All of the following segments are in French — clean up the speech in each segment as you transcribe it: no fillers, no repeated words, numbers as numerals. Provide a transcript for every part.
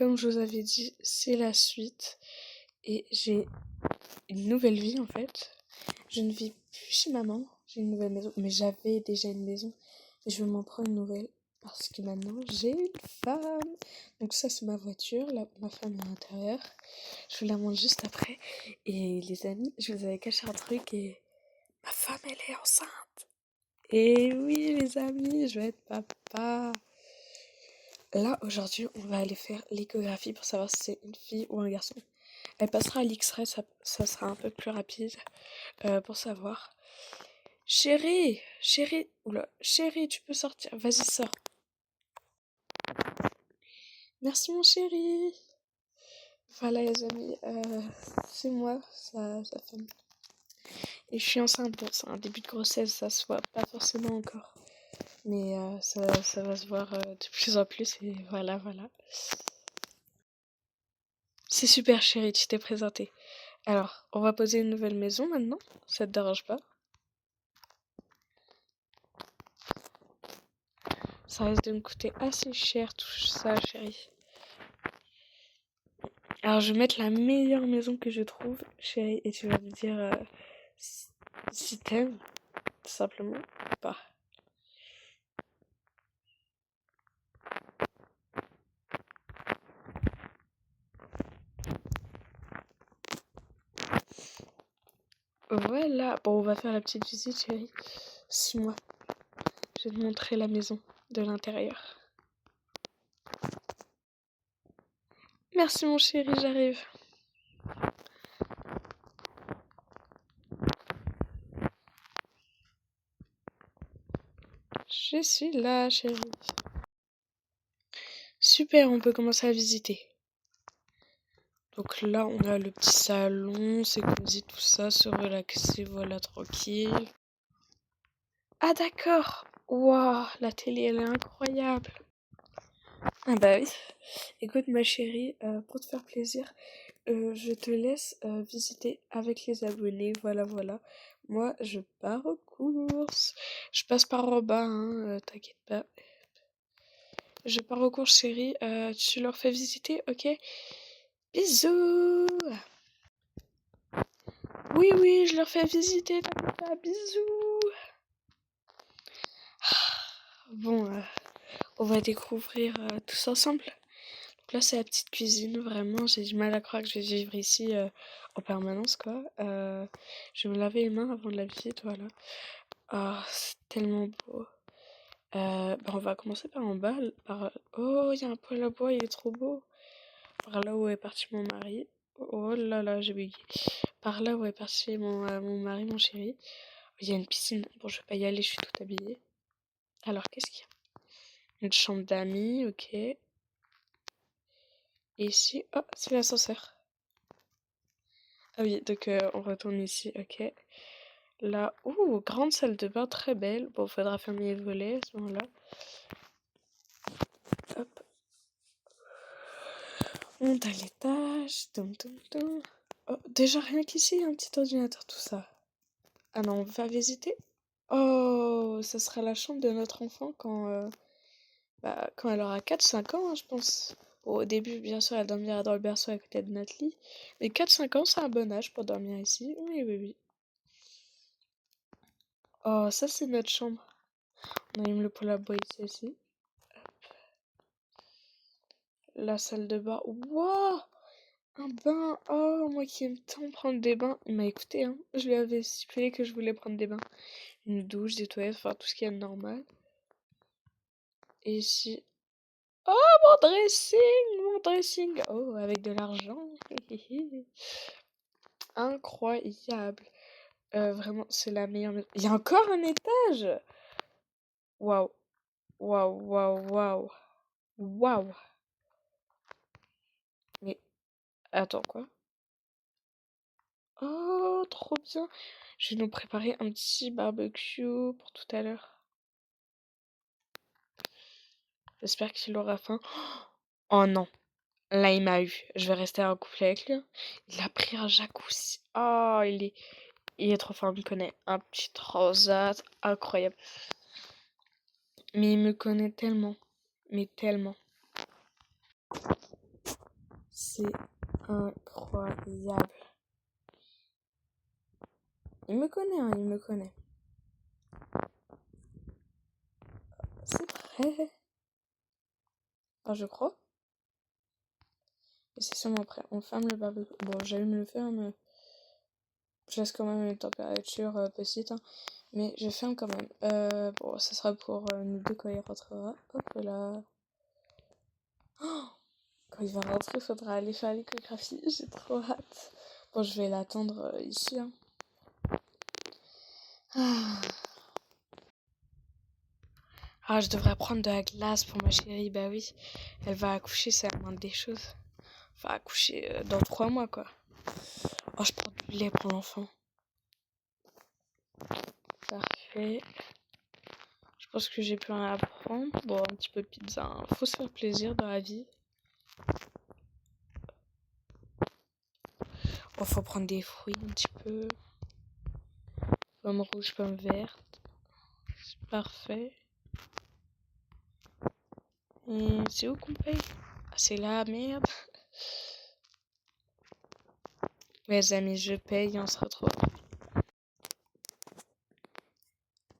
comme je vous avais dit, c'est la suite. Et j'ai une nouvelle vie en fait. Je ne vis plus chez maman, j'ai une nouvelle maison. Mais j'avais déjà une maison. Et je m'en prends une nouvelle. Parce que maintenant, j'ai une femme. Donc ça, c'est ma voiture. Là, ma femme est à l'intérieur. Je vous la montre juste après. Et les amis, je vous avais caché un truc et ma femme, elle est enceinte. Et oui, les amis, je vais être papa. Là, aujourd'hui, on va aller faire l'échographie pour savoir si c'est une fille ou un garçon. Elle passera à l'X-ray, ça sera un peu plus rapide pour savoir. Chérie, tu peux sortir. Vas-y, sors. Merci, mon chéri. Voilà, les amis, c'est moi, sa femme. Et je suis enceinte, bon, c'est un début de grossesse, ça se voit pas forcément encore. Mais ça va se voir de plus en plus, et voilà. C'est super, chérie, tu t'es présentée. Alors, on va poser une nouvelle maison maintenant, ça te dérange pas? Ça risque de me coûter assez cher tout ça, chérie. Alors, je vais mettre la meilleure maison que je trouve, chérie, et tu vas me dire si t'aimes, tout simplement, ou pas. Voilà, bon, on va faire la petite visite, chérie. 6 mois. Je vais te montrer la maison de l'intérieur. Merci, mon chéri, j'arrive. Je suis là, chérie. Super, on peut commencer à visiter. Donc là, on a le petit salon, c'est cosy, tout ça, se relaxer, voilà, tranquille. Ah d'accord. Waouh, la télé, elle est incroyable. Ah bah oui. Écoute, ma chérie, pour te faire plaisir, je te laisse visiter avec les abonnés, voilà. Moi, je pars aux courses. Je passe par en bas, hein, t'inquiète pas. Je pars aux courses, chérie. Tu leur fais visiter, ok? Bisous! Oui, je leur fais visiter, t'inquiète pas, bisous! Bon, on va découvrir tous ensemble. Donc là, c'est la petite cuisine, vraiment. J'ai du mal à croire que je vais vivre ici en permanence, quoi. Je vais me laver les mains avant de la visite, voilà. Ah, c'est tellement beau. On va commencer par en bas. Oh, il y a un poêle à bois, il est trop beau. Par là où est parti mon mari. Oh là là, j'ai bugué. Par là où est parti mon mari, mon chéri. Il y a une piscine. Bon, je vais pas y aller, je suis toute habillée. Alors, qu'est-ce qu'il y a? Une chambre d'amis, ok. Et ici, oh, c'est l'ascenseur. Ah oui, donc on retourne ici, ok. Là, grande salle de bain, très belle. Bon, faudra fermer les volets à ce moment-là. Hop. On monte à l'étage. Oh, déjà rien qu'ici, un petit ordinateur, tout ça. Ah non, on va visiter. Oh, ça sera la chambre de notre enfant quand elle aura 4-5 ans, hein, je pense. Bon, au début, bien sûr, elle dormira dans le berceau à côté de notre lit. Mais 4-5 ans, c'est un bon âge pour dormir ici. Oui. Oh, ça, c'est notre chambre. On allume le poêle à bois ici aussi. La salle de bain. Wouah! Un bain. Oh, moi qui aime tant prendre des bains. Il m'a écouté, hein. Je lui avais stipulé que je voulais prendre des bains. Une douche, des toilettes, enfin tout ce qui est normal. Et ici. Oh, mon dressing. Oh, avec de l'argent. Incroyable. Vraiment, c'est la meilleure maison. Il y a encore un étage. Waouh. Waouh. Mais attends, quoi? Oh, trop bien. Je vais nous préparer un petit barbecue pour tout à l'heure. J'espère qu'il aura faim. Oh non. Là, il m'a eu. Je vais rester en couple avec lui. Il a pris un jacuzzi. Oh, il est trop fort. Il me connaît. Un petit transat. Incroyable. Mais il me connaît tellement. Mais tellement. C'est incroyable. Il me connaît, hein, il me connaît. C'est prêt. Ah, je crois. Et c'est sûrement prêt. On ferme le barbecue. Bon, j'allume le feu, mais je laisse quand même une température petite. Hein. Mais je ferme quand même. Bon, ça sera pour nous deux quand il rentrera. Hop là. Oh, quand il va rentrer, il faudra aller faire l'échographie. J'ai trop hâte. Bon, je vais l'attendre ici. Hein. Ah, je devrais prendre de la glace pour ma chérie. Bah oui, elle va accoucher, c'est la moindre des choses. Enfin, accoucher dans 3 mois, quoi. Oh, je prends du lait pour l'enfant. Parfait. Je pense que j'ai plus rien à prendre. Bon, un petit peu de pizza. Hein. Faut se faire plaisir dans la vie. Oh, faut prendre des fruits un petit peu. Pomme rouge, pomme verte. C'est parfait. Et c'est où qu'on paye? Ah, c'est là, merde. Les amis, je paye, on se retrouve.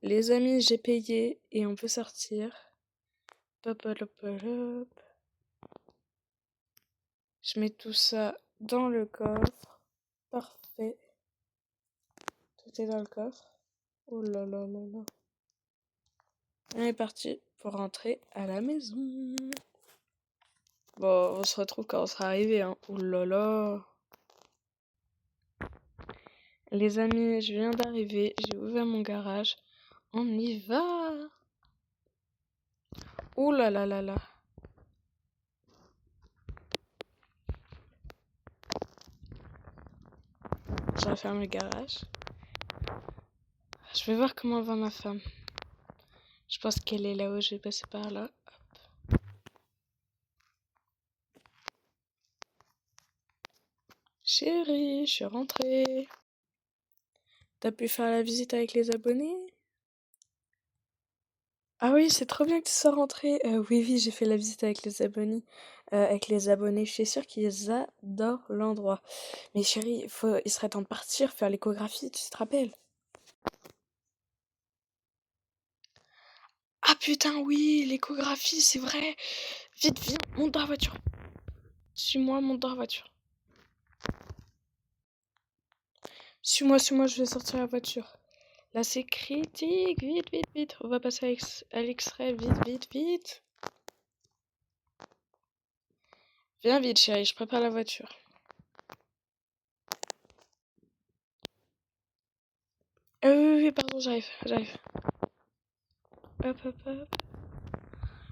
Les amis, j'ai payé et on peut sortir. Hop, hop, hop, hop. Je mets tout ça dans le coffre. Parfait. Tout est dans le coffre. Oh là là là là. On est parti pour rentrer à la maison. Bon, on se retrouve quand on sera arrivé. Hein. Oh là là. Les amis, je viens d'arriver. J'ai ouvert mon garage. On y va. Oh là là là là. Je referme le garage. Je vais voir comment va ma femme. Je pense qu'elle est là-haut. Je vais passer par là. Hop. Chérie, je suis rentrée. T'as pu faire la visite avec les abonnés? Ah oui, c'est trop bien que tu sois rentrée. Oui, j'ai fait la visite avec les abonnés. Je suis sûre qu'ils adorent l'endroit. Mais chérie, il serait temps de partir faire l'échographie, tu te rappelles? Ah putain, oui, l'échographie, c'est vrai. Vite, viens, monte dans la voiture. Suis-moi, monte dans la voiture. Suis-moi, je vais sortir la voiture. Là, c'est critique. Vite, vite, vite. On va passer à l'extrait. Vite, vite, vite. Viens vite, chérie, je prépare la voiture. Oui, pardon, j'arrive. Hop, hop, hop.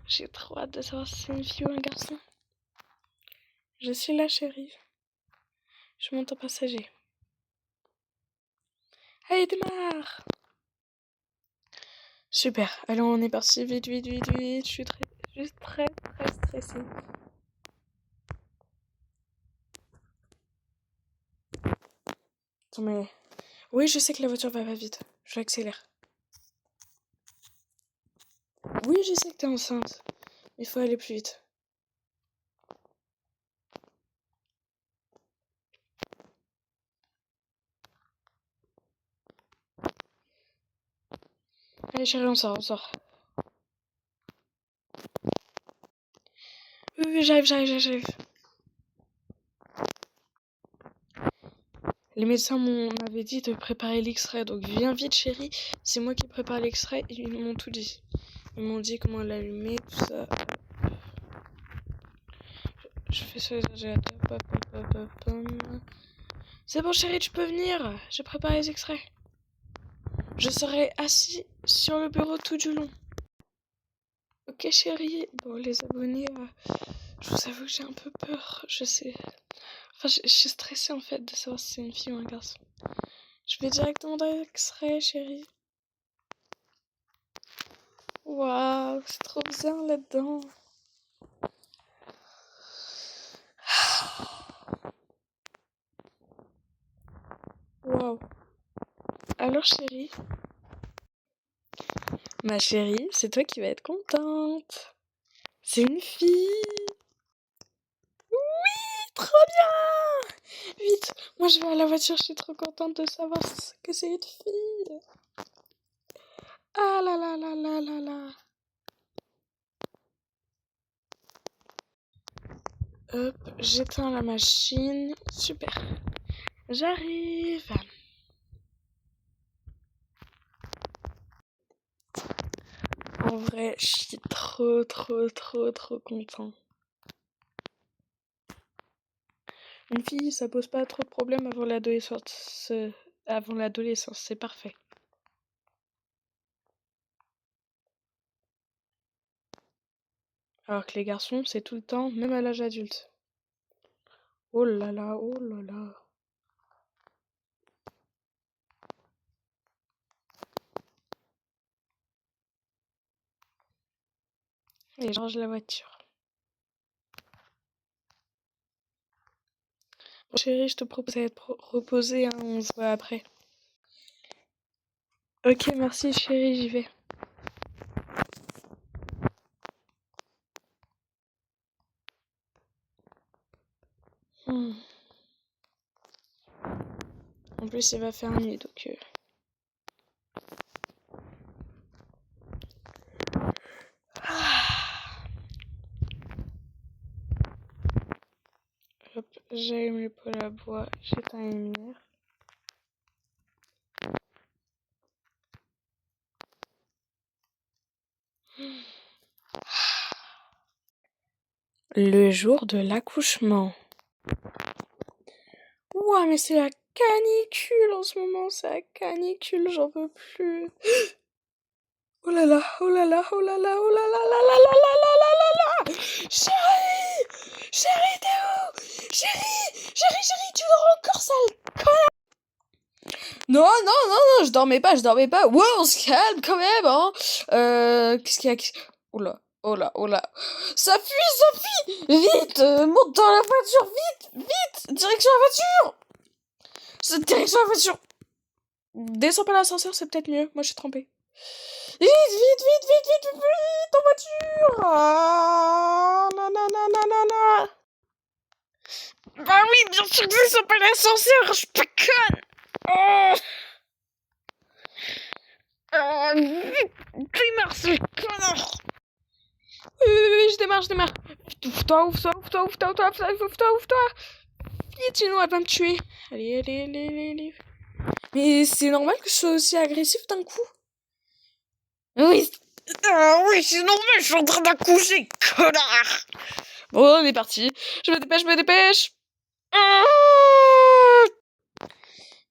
J'ai trop hâte de savoir si c'est une fille ou un garçon. Je suis là, chérie. Je monte en passager. Allez, démarre! Super. Allez, on est parti. Vite, vite, vite, vite. Je suis très stressée. Attends, mais... Oui, je sais que la voiture va pas vite. J'accélère. Oui, je sais que t'es enceinte. Il faut aller plus vite. Allez, chérie, on sort. Oui, j'arrive. Les médecins m'avaient dit de préparer l'extrait, donc viens vite, chérie. C'est moi qui prépare l'extrait, ils m'ont tout dit. Ils m'ont dit comment l'allumer, tout ça. Je fais ça, c'est bon, chérie, tu peux venir. J'ai préparé les extraits. Je serai assis sur le bureau tout du long. Ok, chérie. Bon, les abonnés, je vous avoue que j'ai un peu peur. Je sais. Enfin, je suis stressée en fait de savoir si c'est une fille ou un garçon. Je vais directement dans l'extrait, chérie. Waouh, c'est trop bien là-dedans. Waouh. Alors, chérie? Ma chérie, c'est toi qui vas être contente. C'est une fille. Oui, trop je vais à la voiture, je suis trop contente de savoir que c'est une fille. Ah là là là là là là. Hop, j'éteins la machine. Super. J'arrive. En vrai, je suis trop content. Une fille, ça pose pas trop de problèmes avant l'adolescence. Avant l'adolescence, c'est parfait. Alors que les garçons, c'est tout le temps, même à l'âge adulte. Oh là là, oh là là. Et je range la voiture. Bon, chérie, je te propose d'être reposée, hein, on se voit après. Ok, merci chérie, j'y vais. Hmm. En plus, il va faire nuit, donc... Hop, j'allume le poêle à bois, j'éteins les lumières. Le jour de l'accouchement. Ouah, mais c'est la canicule en ce moment, c'est la canicule, j'en peux plus. Oh là là, oh là là, oh là là, oh là là là là là là là là là là. Chérie, chérie, t'es où? Chérie, tu dors encore, sale connard. Non, je dormais pas. Wow, on se calme quand même, hein. Qu'est-ce qu'il y a? Oh là. Sophie, vite, monte dans la voiture, vite, direction la voiture. Direction la voiture. Descends pas l'ascenseur, c'est peut-être mieux. Moi, je suis trempée. Vite, en voiture. Ah, non. Bah oui, bien sûr que descends pas l'ascenseur, je suis pas conne. Oh, vite, démarre, ce connard. Oui, je démarre. Ouvre-toi. Vite, sinon elle va me tuer. Allez. Mais c'est normal que je sois aussi agressif d'un coup? Oui, c'est normal, je suis en train d'accoucher, connard. Bon, on est parti. Je me dépêche.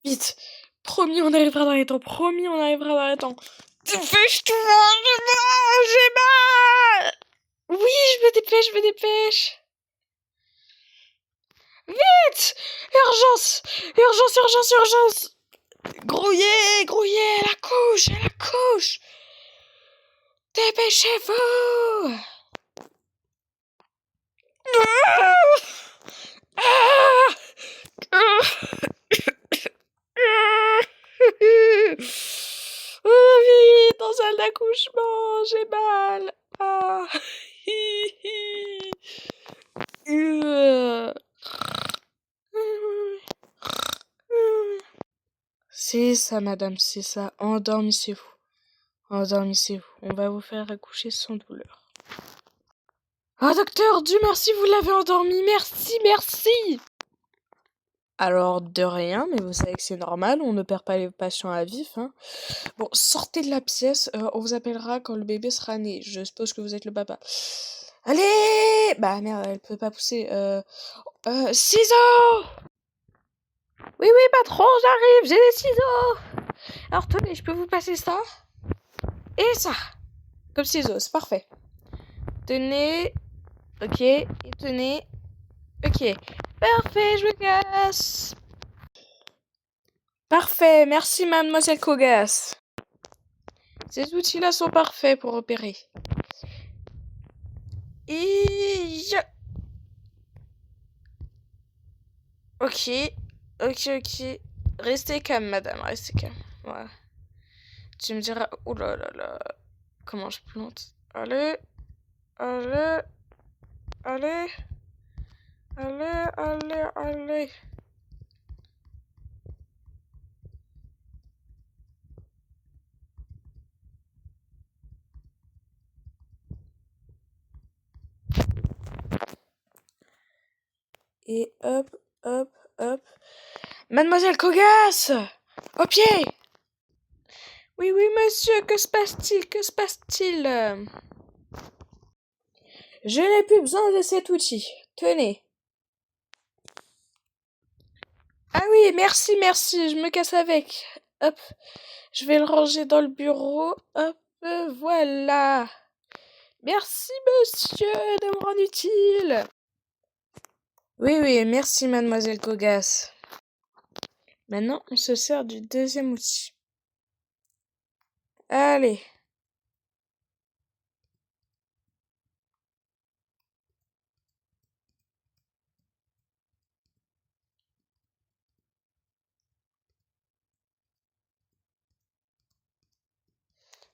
Vite. Promis, on arrivera dans les temps. Dépêche-toi, j'ai mal. Oui, je me dépêche. Vite. Urgence. Grouillé, elle accouche. Dépêchez-vous. Oh, vite, en salle d'accouchement, j'ai mal. Ah. C'est ça, madame, c'est ça. Endormissez-vous. On va vous faire accoucher sans douleur. Ah, docteur, Dieu merci, vous l'avez endormi. Merci. Alors, de rien, mais vous savez que c'est normal, on ne perd pas les patients à vif, hein. Bon, sortez de la pièce, on vous appellera quand le bébé sera né. Je suppose que vous êtes le papa. Allez! Bah merde, elle peut pas pousser. Ciseaux! Oui, patron, j'arrive, j'ai des ciseaux! Alors tenez, je peux vous passer ça? Et ça! Comme ciseaux, c'est parfait. Tenez. Ok, et tenez. Ok. Parfait, je me casse! Parfait, merci mademoiselle Kogas. Ces outils-là sont parfaits pour opérer. Ok. Restez calme, madame, restez calme. Voilà. Tu me diras... Oh là là. Comment je plante? Allez. Et hop, hop, hop. Mademoiselle Cogas! Au pied! Oui, oui, monsieur, que se passe-t-il? Que se passe-t-il? Je n'ai plus besoin de cet outil. Tenez. Ah oui, merci, merci, je me casse avec. Hop, je vais le ranger dans le bureau. Hop, voilà. Merci, monsieur, de me rendre utile. Oui, oui, merci, mademoiselle Cogas. Maintenant, on se sert du deuxième outil. Allez.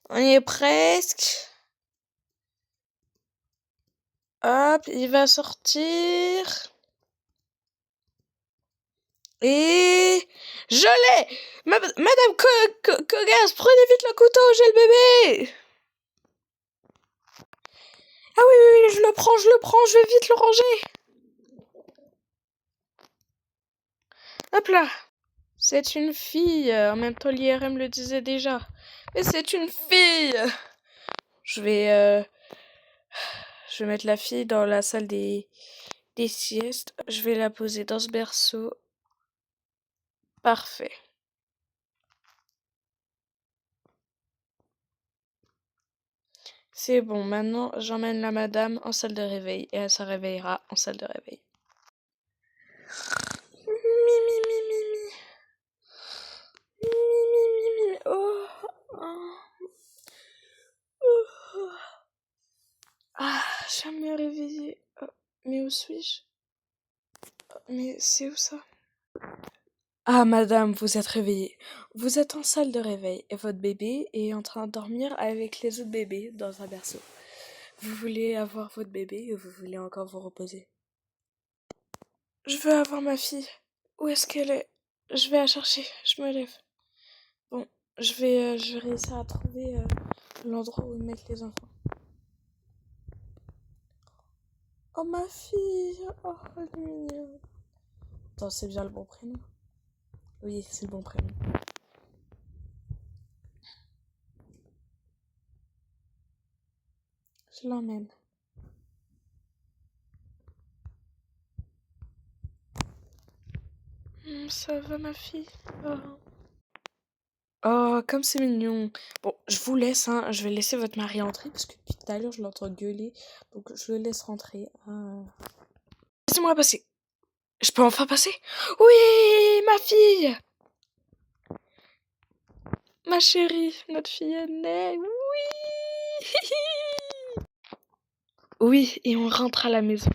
On y est presque. Hop, il va sortir. Et... Je l'ai! Madame Cogas, prenez vite le couteau, j'ai le bébé! Ah oui, oui, oui, je le prends, je vais vite le ranger. Hop là. C'est une fille. En même temps, l'IRM le disait déjà. Mais c'est une fille. Je vais mettre la fille dans la salle des siestes. Je vais la poser dans ce berceau. Parfait. C'est bon, maintenant j'emmène la madame en salle de réveil et elle se réveillera en salle de réveil. Mimi, mimi, mimi. Mimi, mimi. Oh. Oh. Ah, je vais me réveiller. Oh, mais où suis-je? Mais c'est où ça? Ah, madame, vous êtes réveillée. Vous êtes en salle de réveil et votre bébé est en train de dormir avec les autres bébés dans un berceau. Vous voulez avoir votre bébé ou vous voulez encore vous reposer? Je veux avoir ma fille. Où est-ce qu'elle est? Je vais la chercher. Je me lève. Bon, je vais réussir à trouver l'endroit où mettre les enfants. Oh, ma fille. Oh, elle est mignonne. Attends, c'est bien le bon prénom? Oui, c'est le bon prénom. Je l'emmène. Ça va, ma fille? Oh. Oh, comme c'est mignon. Bon, je vous laisse, hein. Je vais laisser votre mari entrer parce que depuis tout à l'heure, je l'entends gueuler. Donc, je le laisse rentrer. Laissez-moi passer. Je peux enfin passer? Oui, ma fille! Ma chérie, notre fille est née. Oui! Oui, et on rentre à la maison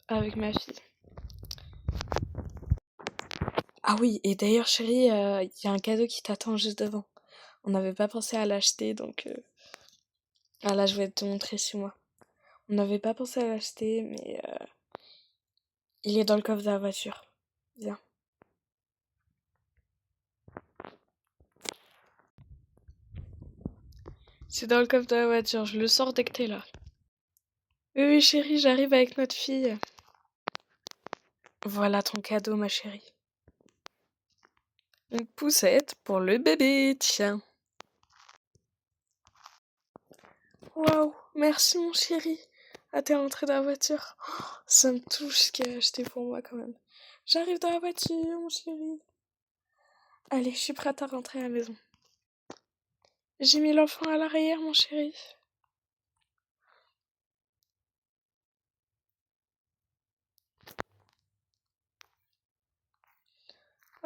avec ma fille. Ah oui, et d'ailleurs, chérie, il y a un cadeau qui t'attend juste devant. On n'avait pas pensé à l'acheter, donc... Ah là, je vais te montrer chez moi. On n'avait pas pensé à l'acheter, mais il est dans le coffre de la voiture. Viens. C'est dans le coffre de la voiture, je le sors dès que t'es là. Oui, oui, chérie, j'arrive avec notre fille. Voilà ton cadeau, ma chérie. Une poussette pour le bébé, tiens. Waouh, merci mon chéri. Ah, t'es rentré dans la voiture. Oh, ça me touche ce qu'il a acheté pour moi quand même. J'arrive dans la voiture, mon chéri. Allez, je suis prête à rentrer à la maison. J'ai mis l'enfant à l'arrière, mon chéri.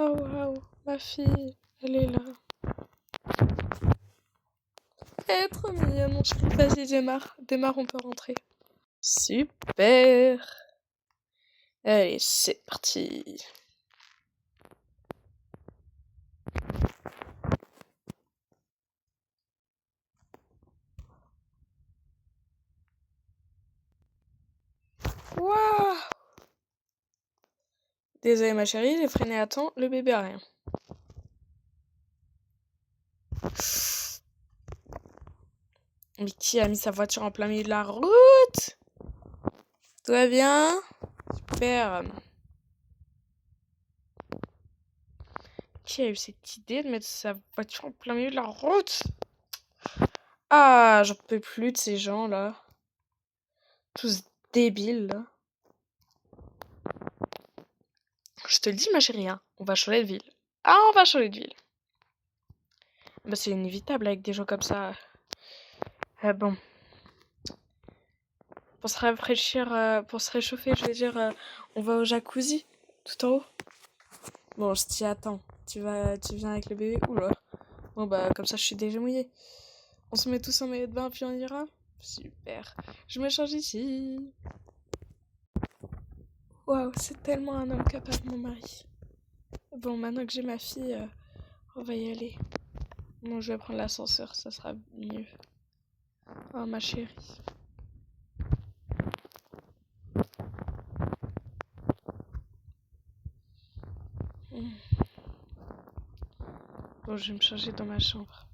Oh waouh, ma fille, elle est là. Elle est trop mignonne, mon chéri. Vas-y, démarre. Démarre, on peut rentrer. Super. Allez, c'est parti. Waouh. Désolée, ma chérie, j'ai freiné à temps, le bébé a rien. Mais qui a mis sa voiture en plein milieu de la route? Tout va bien? Super. qui a eu cette idée de mettre sa voiture en plein milieu de la route? Ah, j'en peux plus de ces gens-là. Tous débiles, là. Je te le dis, ma chérie, hein, on va changer de ville. Ah, on va changer de ville. Bah, c'est inévitable avec des gens comme ça. Bon. Pour se rafraîchir, pour se réchauffer, je veux dire, on va au jacuzzi, tout en haut. Bon, je t'y attends. Tu viens avec le bébé? Oula. Bon, bah, comme ça, je suis déjà mouillée. On se met tous en maillot de bain, puis on ira? Super. Je me change ici. Waouh, c'est tellement un homme capable, mon mari. Bon, maintenant que j'ai ma fille, on va y aller. Bon, je vais prendre l'ascenseur, ça sera mieux. Oh, ma chérie. Bon, je vais me changer dans ma chambre.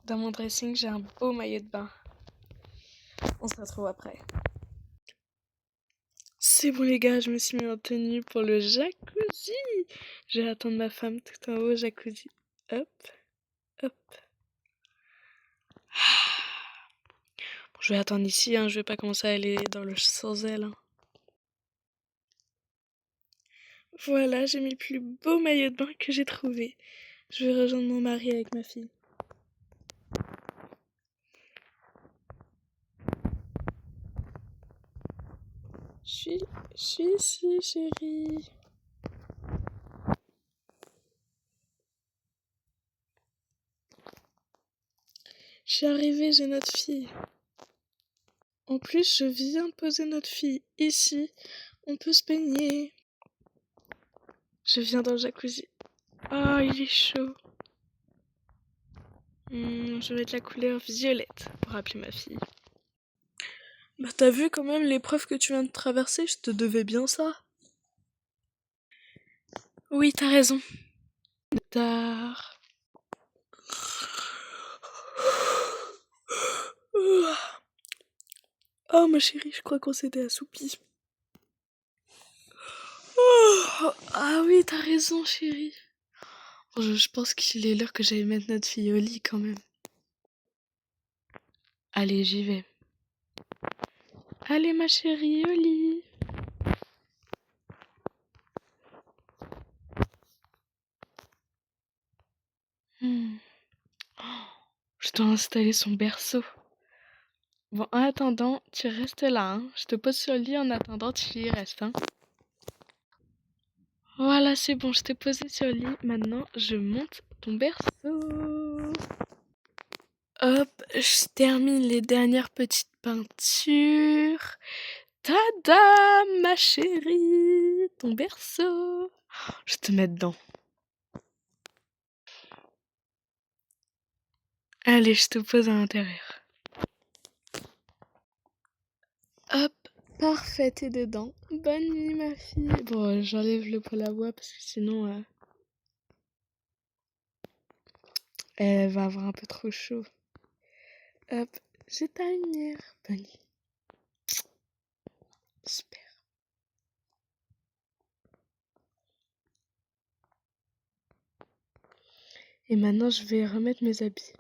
Dans mon dressing, j'ai un beau maillot de bain. On se retrouve après. C'est bon les gars, je me suis mis en tenue pour le jacuzzi. Je vais attendre ma femme tout en haut au jacuzzi. Hop, hop. Bon, je vais attendre ici, hein, je vais pas commencer à aller dans le sans elle. Hein. Voilà, j'ai mis le plus beau maillot de bain que j'ai trouvé. Je vais rejoindre mon mari avec ma fille. Je suis ici, chérie. Je suis arrivée, j'ai notre fille. En plus, je viens poser notre fille ici. On peut se baigner. Je viens dans le jacuzzi. Oh, il est chaud. Je vais mettre la couleur violette pour appeler ma fille. Bah t'as vu quand même l'épreuve que tu viens de traverser, je te devais bien ça. Oui, t'as raison. Tard. Oh ma chérie, je crois qu'on s'était assoupi. Ah oui, t'as raison chérie. Bon, je pense qu'il est l'heure que j'aille mettre notre fille au lit quand même. Allez, j'y vais. Allez ma chérie, au lit. Je dois installer son berceau. Bon, en attendant, tu restes là, hein. Je te pose sur le lit en attendant, tu y restes, hein. Voilà, c'est bon, je t'ai posé sur le lit. Maintenant, je monte ton berceau. Hop, je termine les dernières petites peintures. Tada, ma chérie, ton berceau. Je te mets dedans. Allez, je te pose à l'intérieur. Hop, parfait, t'es dedans. Bonne nuit, ma fille. Bon, j'enlève le poêle à bois parce que sinon, elle va avoir un peu trop chaud. Hop, j'ai ta lumière. Bonne nuit. Super. Et maintenant, je vais remettre mes habits.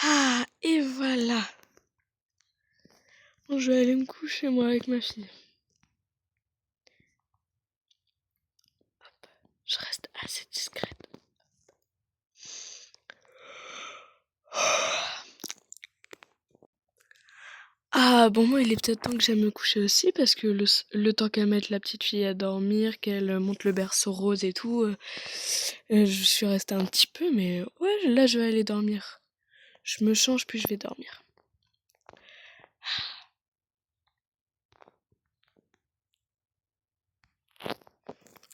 Ah, et voilà. Bon, je vais aller me coucher, moi, avec ma fille. Hop, je reste assez discrète. Ah, bon, moi, il est peut-être temps que j'aille me coucher aussi, parce que le temps qu'elle mette la petite fille à dormir, qu'elle monte le berceau rose et tout, je suis restée un petit peu, mais ouais, là, je vais aller dormir. Je me change, puis je vais dormir.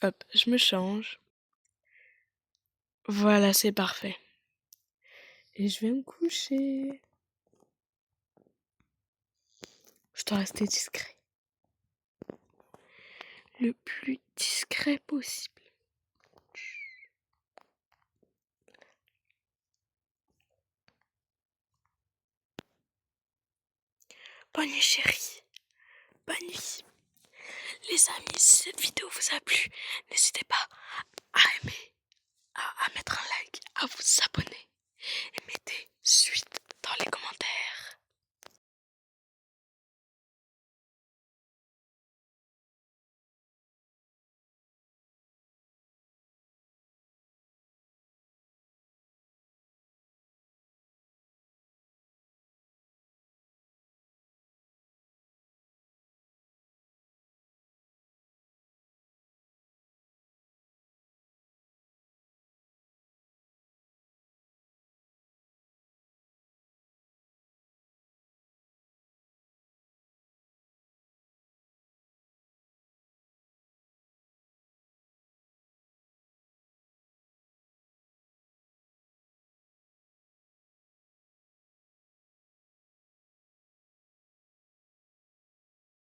Hop, je me change. Voilà, c'est parfait. Et je vais me coucher. Je dois rester discret. Le plus discret possible. Bonne nuit chérie. Bonne nuit. Les amis, si cette vidéo vous a plu, n'hésitez pas à aimer,